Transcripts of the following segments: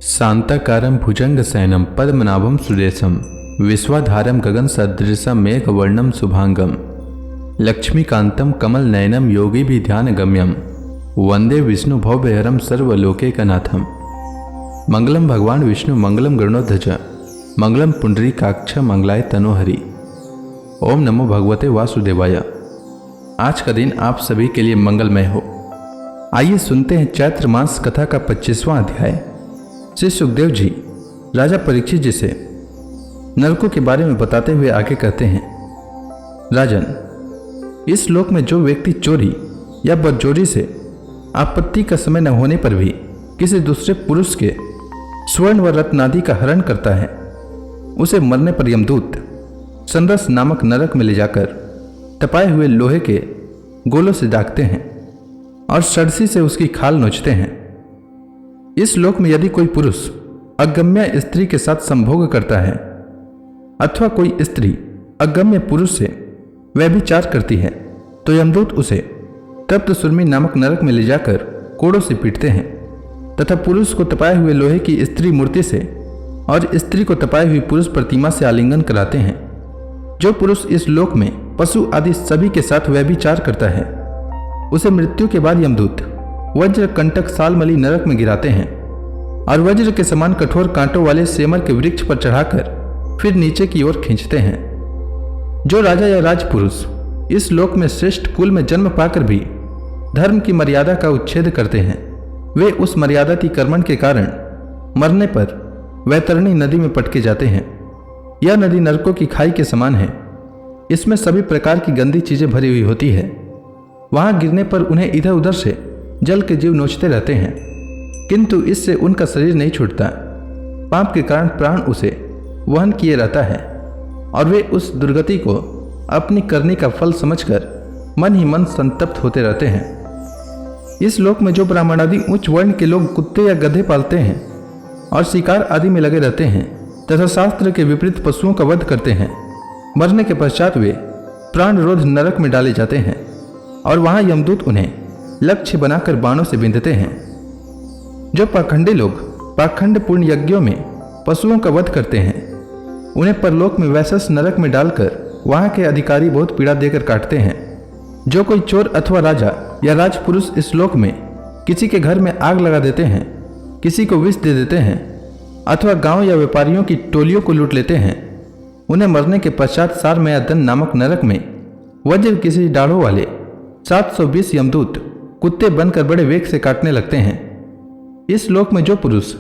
शांताकारं भुजंगशयनं पद्मनाभं सुरेशं विश्वाधारं गगनसदृशं मेघवर्णं शुभांगं लक्ष्मीकान्तं कमलनयनं योगिभिध्यानगम्यं वंदे विष्णु भवभयहरं सर्वलोकैकनाथं। मंगलम भगवान विष्णु मंगलम गरुड़ध्वज मंगलम पुंडरीकाक्ष मंगलाय तनोहरि। ओम नमो भगवते वासुदेवाय। आज का दिन आप सभी के लिए मंगलमय हो। आइए सुनते हैं चैत्र मास कथा का 25वां अध्याय। श्री सुखदेव जी राजा परीक्षित जी से नरकों के बारे में बताते हुए आगे कहते हैं, राजन, इस लोक में जो व्यक्ति चोरी या बदजोरी से आपत्ति का समय न होने पर भी किसी दूसरे पुरुष के स्वर्ण व रत्न आदि का हरण करता है, उसे मरने पर यमदूत संरस नामक नरक में ले जाकर तपाए हुए लोहे के गोलों से दागते हैं और सरसी से उसकी खाल नोचते हैं। इस लोक में यदि कोई पुरुष अगम्य स्त्री के साथ संभोग करता है अथवा कोई स्त्री अगम्य पुरुष से व्यभिचार करती है तो यमदूत उसे तप्त सुरमी नामक नरक में ले जाकर कोड़ों से पीटते हैं तथा पुरुष को तपाए हुए लोहे की स्त्री मूर्ति से और स्त्री को तपाई हुई पुरुष प्रतिमा से आलिंगन कराते हैं। जो पुरुष इस लोक में पशु आदि सभी के साथ व्यभिचार करता है उसे मृत्यु के बाद यमदूत वज्र कंटक सालमली नरक में गिराते हैं और वज्र के समान कठोर कांटों वाले सेमर के वृक्ष पर चढ़ाकर फिर नीचे की ओर खींचते हैं। जो राजा या राजपुरुष इस लोक में श्रेष्ठ कुल में जन्म पाकर भी धर्म की मर्यादा का उच्छेद करते हैं, वे उस मर्यादातिक्रमण के कारण मरने पर वैतरणी नदी में पटके जाते हैं। यह नदी नरकों की खाई के समान है। इसमें सभी प्रकार की गंदी चीजें भरी हुई होती है। वहां गिरने पर उन्हें इधर उधर से जल के जीव नोचते रहते हैं, किंतु इससे उनका शरीर नहीं छूटता। पाप के कारण प्राण उसे वहन किए रहता है और वे उस दुर्गति को अपनी करने का फल समझकर मन ही मन संतप्त होते रहते हैं। इस लोक में जो ब्राह्मण आदि उच्च वर्ण के लोग कुत्ते या गधे पालते हैं और शिकार आदि में लगे रहते हैं तथा शास्त्र के विपरीत पशुओं का वध करते हैं, मरने के पश्चात वे प्राण रोध नरक में डाले जाते हैं और वहां यमदूत उन्हें लक्ष्य बनाकर बाणों से बिंधते हैं। जो पाखंडी लोग पाखंड पूर्ण यज्ञों में पशुओं का वध करते हैं उन्हें परलोक में वैसस नरक में डालकर वहां के अधिकारी बहुत पीड़ा देकर काटते हैं। जो कोई चोर अथवा राजा या राजपुरुष इस लोक में किसी के घर में आग लगा देते हैं, किसी को विष दे देते हैं अथवा गांव या व्यापारियों की टोलियों को लूट लेते हैं, उन्हें मरने के पश्चात सारमयादन नामक नरक में वज्र किसी डाढ़ों वाले 720 यमदूत कुत्ते बनकर बड़े वेग से काटने लगते हैं। इस लोक में जो पुरुष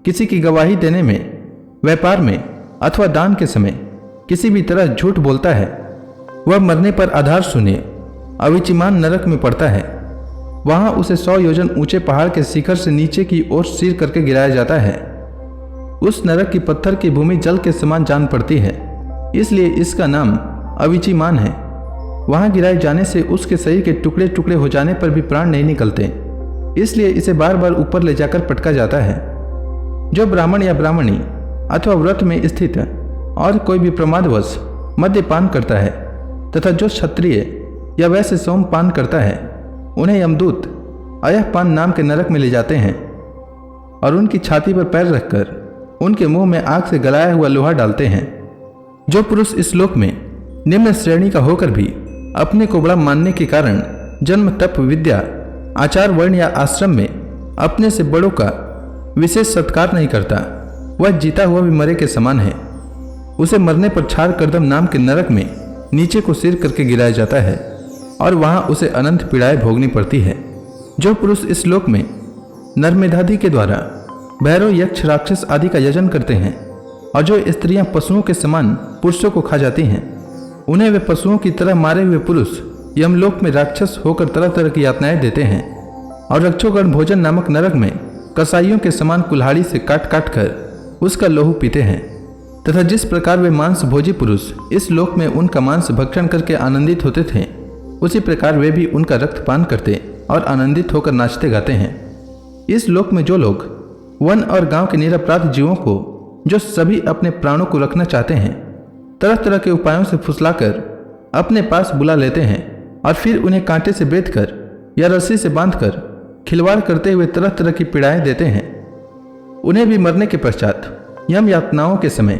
किसी की गवाही देने में, व्यापार में अथवा दान के समय किसी भी तरह झूठ बोलता है, वह मरने पर आधार सुने अविचिमान नरक में पड़ता है। वहां उसे 100 योजन ऊंचे पहाड़ के शिखर से नीचे की ओर सिर करके गिराया जाता है। उस नरक की पत्थर की भूमि जल के समान जान पड़ती है, इसलिए इसका नाम अविचिमान है। वहां गिराए जाने से उसके शरीर के टुकड़े टुकड़े हो जाने पर भी प्राण नहीं निकलते, इसलिए इसे बार बार ऊपर ले जाकर पटका जाता है। जो ब्राह्मण या ब्राह्मणी अथवा व्रत में स्थित और कोई भी प्रमादवश मद्यपान करता है तथा जो क्षत्रिय या वैसे सोमपान करता है उन्हें यमदूत अयःपान नाम के नरक में ले जाते हैं और उनकी छाती पर पैर रखकर उनके मुंह में आग से गलाया हुआ लोहा डालते हैं। जो पुरुष इस लोक में निम्न श्रेणी का होकर भी अपने को बड़ा मानने के कारण जन्म तप विद्या आचार वर्ण या आश्रम में अपने से बड़ों का विशेष सत्कार नहीं करता, वह जीता हुआ भी मरे के समान है। उसे मरने पर छार करदम नाम के नरक में नीचे को सिर करके गिराया जाता है और वहां उसे अनंत पीड़ाएं भोगनी पड़ती है। जो पुरुष इस लोक में नर्मेधादि के द्वारा भैरव यक्ष राक्षस आदि का यजन करते हैं और जो स्त्रियां पशुओं के समान पुरुषों को खा जाती हैं, उन्हें वे पशुओं की तरह मारे हुए पुरुष यमलोक में राक्षस होकर तरह तरह की यातनाएं देते हैं और रक्षोगण भोजन नामक नरक में कसाईयों के समान कुल्हाड़ी से काट काट कर उसका लोहू पीते हैं। तथा जिस प्रकार वे मांस भोजी पुरुष इस लोक में उनका मांस भक्षण करके आनंदित होते थे, उसी प्रकार वे भी उनका रक्त पान करते और आनंदित होकर नाचते गाते हैं। इस लोक में जो लोग वन और गांव के निरपराध जीवों को, जो सभी अपने प्राणों को रखना चाहते हैं, तरह तरह के उपायों से फुसलाकर अपने पास बुला लेते हैं और फिर उन्हें कांटे से बेधकर या रस्सी से बांधकर खिलवाड़ करते हुए तरह तरह की पीड़ाएं देते हैं, उन्हें भी मरने के पश्चात यम यातनाओं के समय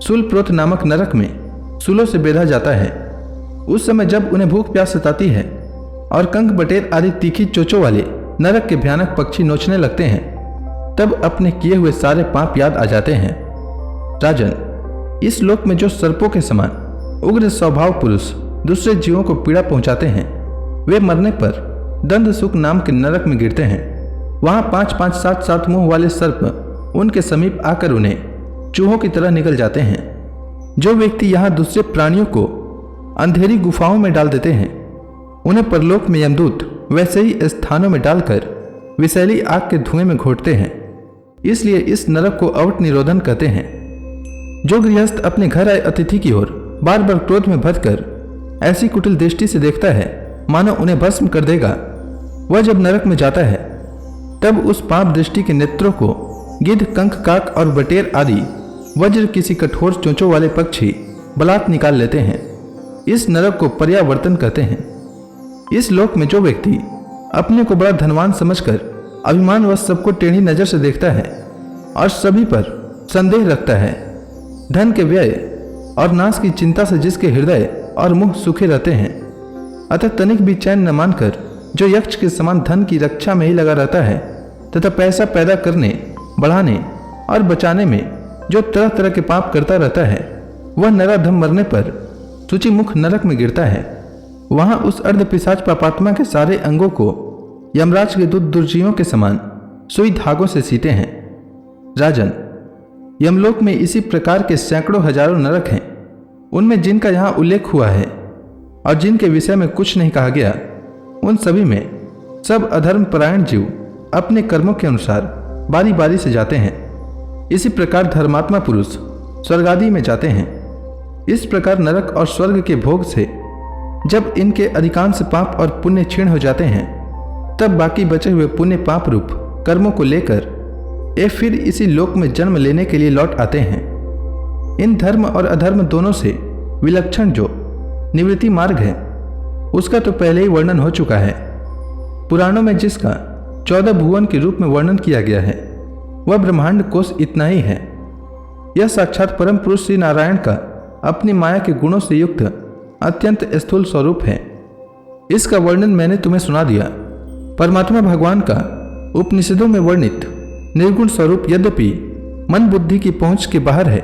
शूलप्रोत नामक नरक में शूलों से बेधा जाता है। उस समय जब उन्हें भूख प्यास सताती है और कंक बटेर आदि तीखी चोचों वाले नरक के भयानक पक्षी नोचने लगते हैं, तब अपने किए हुए सारे पाप याद आ जाते हैं। राजन, इस लोक में जो सर्पों के समान उग्र स्वभाव पुरुष दूसरे जीवों को पीड़ा पहुंचाते हैं, वे मरने पर दंड सुख नाम के नरक में गिरते हैं। वहां 5-5, 7-7 मुंह वाले सर्प उनके समीप आकर उन्हें चूहों की तरह निकल जाते हैं। जो व्यक्ति यहाँ दूसरे प्राणियों को अंधेरी गुफाओं में डाल देते हैं, उन्हें परलोक में यमदूत वैसे ही स्थानों में डालकर विषैली आग के धुएं में घोटते हैं। इसलिए इस नरक को अवट निरोधन कहते हैं। जो गृहस्थ अपने घर आए अतिथि की ओर बार बार क्रोध में भरकर ऐसी कुटिल दृष्टि से देखता है मानो उन्हें भस्म कर देगा, वह जब नरक में जाता है तब उस पाप दृष्टि के नेत्रों को गिद्ध, कंक, काक और बटेर आदि वज्र किसी कठोर चोंचों वाले पक्षी बलात् निकाल लेते हैं। इस नरक को पर्यावर्तन कहते हैं। इस लोक में जो व्यक्ति अपने को बड़ा धनवान समझकर अभिमान व सबको टेढ़ी नजर से देखता है और सभी पर संदेह रखता है, धन के व्यय और नाश की चिंता से जिसके हृदय और मुंह सूखे रहते हैं, अतः तनिक भी चैन न मानकर जो यक्ष के समान धन की रक्षा में ही लगा रहता है तथा पैसा पैदा करने, बढ़ाने और बचाने में जो तरह तरह के पाप करता रहता है, वह नराधम मरने पर सूचिमुख नरक में गिरता है। वहां उस अर्ध पिशाच पापात्मा के सारे अंगों को यमराज के दूत दुर्जीवों के समान सुई धागों से सीते हैं। राजन, यमलोक में इसी प्रकार के सैकड़ों हजारों नरक हैं। उनमें जिनका यहाँ उल्लेख हुआ है और जिनके विषय में कुछ नहीं कहा गया, उन सभी में सब अधर्म परायण जीव अपने कर्मों के अनुसार बारी बारी से जाते हैं। इसी प्रकार धर्मात्मा पुरुष स्वर्गादि में जाते हैं। इस प्रकार नरक और स्वर्ग के भोग से जब इनके अधिकांश पाप और पुण्य क्षीण हो जाते हैं, तब बाकी बचे हुए पुण्य पाप रूप कर्मों को लेकर ये फिर इसी लोक में जन्म लेने के लिए लौट आते हैं। इन धर्म और अधर्म दोनों से विलक्षण जो निवृत्ति मार्ग है, उसका तो पहले ही वर्णन हो चुका है। पुराणों में जिसका 14 भुवन के रूप में वर्णन किया गया है, वह ब्रह्मांड कोश इतना ही है। यह साक्षात परम पुरुष श्री नारायण का अपनी माया के गुणों से युक्त अत्यंत स्थूल स्वरूप है। इसका वर्णन मैंने तुम्हें सुना दिया। परमात्मा भगवान का उपनिषदों में वर्णित निर्गुण स्वरूप यद्यपि मन बुद्धि की पहुंच के बाहर है,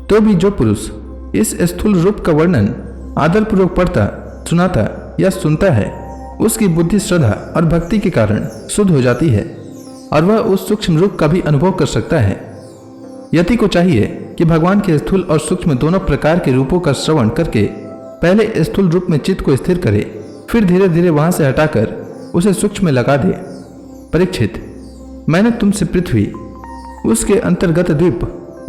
तो भी जो पुरुष इस स्थूल रूप का वर्णन आदरपूर्वक पढ़ता, सुनाता या सुनता है, उसकी बुद्धि श्रद्धा और भक्ति के कारण शुद्ध हो जाती है और वह उस सूक्ष्म रूप का भी अनुभव कर सकता है। यति को चाहिए कि भगवान के स्थूल और सूक्ष्म दोनों प्रकार के रूपों का श्रवण करके पहले स्थूल रूप में चित्त को स्थिर करे, फिर धीरे धीरे वहां से हटाकर उसे सूक्ष्म में लगा दे। परीक्षित, मैंने तुमसे पृथ्वी, उसके अंतर्गत द्वीप,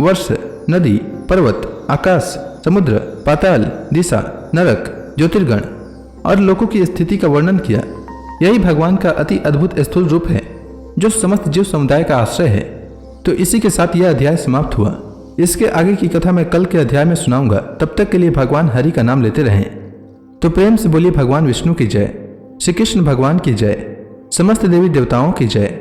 वर्ष, नदी, पर्वत, आकाश, समुद्र, पाताल, दिशा, नरक, ज्योतिर्गण और लोकों की स्थिति का वर्णन किया। यही भगवान का अति अद्भुत स्थूल रूप है जो समस्त जीव समुदाय का आश्रय है। तो इसी के साथ यह अध्याय समाप्त हुआ। इसके आगे की कथा मैं कल के अध्याय में सुनाऊंगा। तब तक के लिए भगवान हरि का नाम लेते रहें। तो प्रेम से बोलिए भगवान विष्णु की जय, श्री कृष्ण भगवान की जय, समस्त देवी देवताओं की जय।